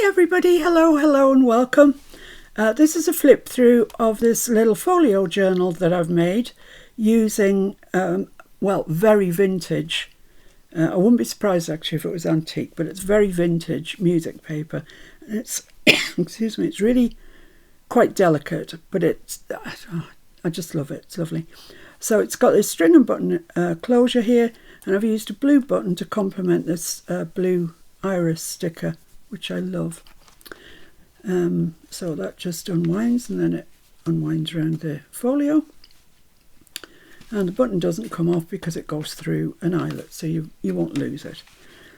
Hi everybody, hello and welcome. This is a flip through of this little folio journal that I've made using, very vintage. I wouldn't be surprised actually if it was antique, but it's very vintage music paper. And it's, excuse me, it's really quite delicate, but I just love it, it's lovely. So it's got this string and button closure here, and I've used a blue button to complement this blue iris sticker, which I love. So that just unwinds, and then it unwinds around the folio, and the button doesn't come off because it goes through an eyelet, so you won't lose it.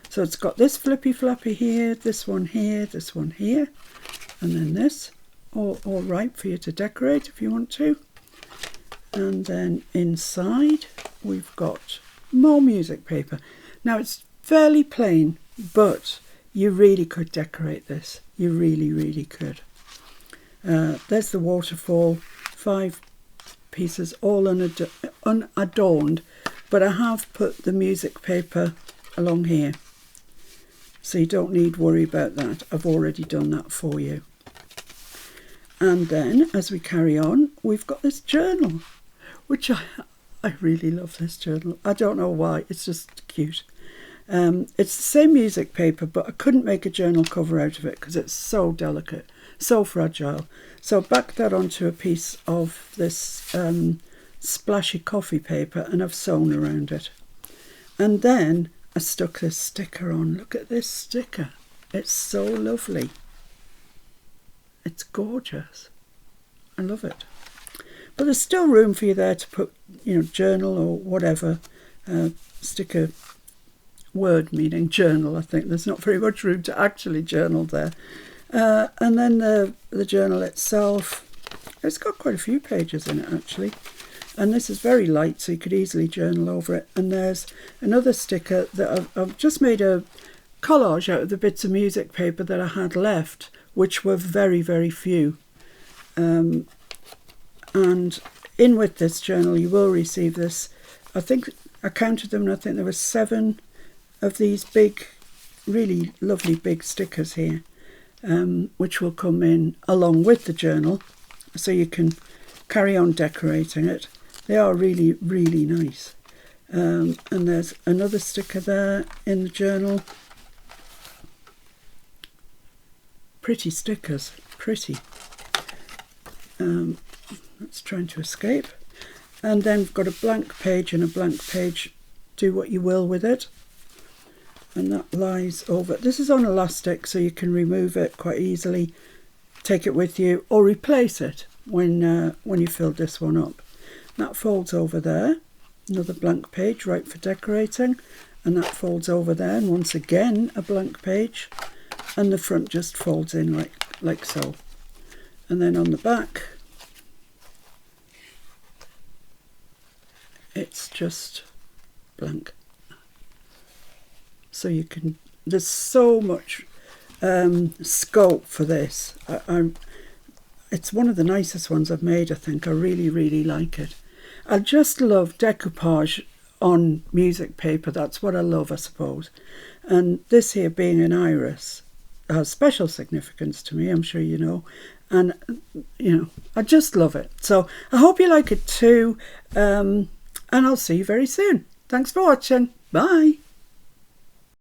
So it's got this Flippy Flappy here, this one here, this one here, and then this, all ripe for you to decorate if you want to. And then inside we've got more music paper. Now it's fairly plain, but you really could decorate this. You really could. There's the waterfall, 5 pieces, all unadorned, but I have put the music paper along here, so you don't need worry about that. I've already done that for you. And then as we carry on, we've got this journal, which I really love this journal. I don't know why, it's just cute. It's the same music paper, but I couldn't make a journal cover out of it because it's so delicate, so fragile. So I backed that onto a piece of this splashy coffee paper, and I've sewn around it. And then I stuck this sticker on. Look at this sticker. It's so lovely. It's gorgeous. I love it. But there's still room for you there to put, journal or whatever. Stick a word meaning journal. I think there's not very much room to actually journal there. And then the journal itself, it's got quite a few pages in it actually, and this is very light, so you could easily journal over it. And there's another sticker that I've just made a collage out of the bits of music paper that I had left, which were very few. And in with this journal you will receive this, I think I counted them, and I think there were 7 of these big, really lovely big stickers here, which will come in along with the journal, so you can carry on decorating it. They are really nice. And there's another sticker there in the journal. Pretty stickers, pretty. That's trying to escape. And then we've got a blank page and a blank page. Do what you will with it. And that lies over. This is on elastic, so you can remove it quite easily, take it with you, or replace it when you filled this one up. That folds over there. Another blank page, right for decorating, and that folds over there. And once again, a blank page, and the front just folds in like so. And then on the back, it's just blank. So you can, there's so much scope for this. It's one of the nicest ones I've made, I think. I really like it. I just love decoupage on music paper. That's what I love, I suppose. And this here being an iris has special significance to me, I'm sure you know. And, I just love it. So I hope you like it too. And I'll see you very soon. Thanks for watching. Bye.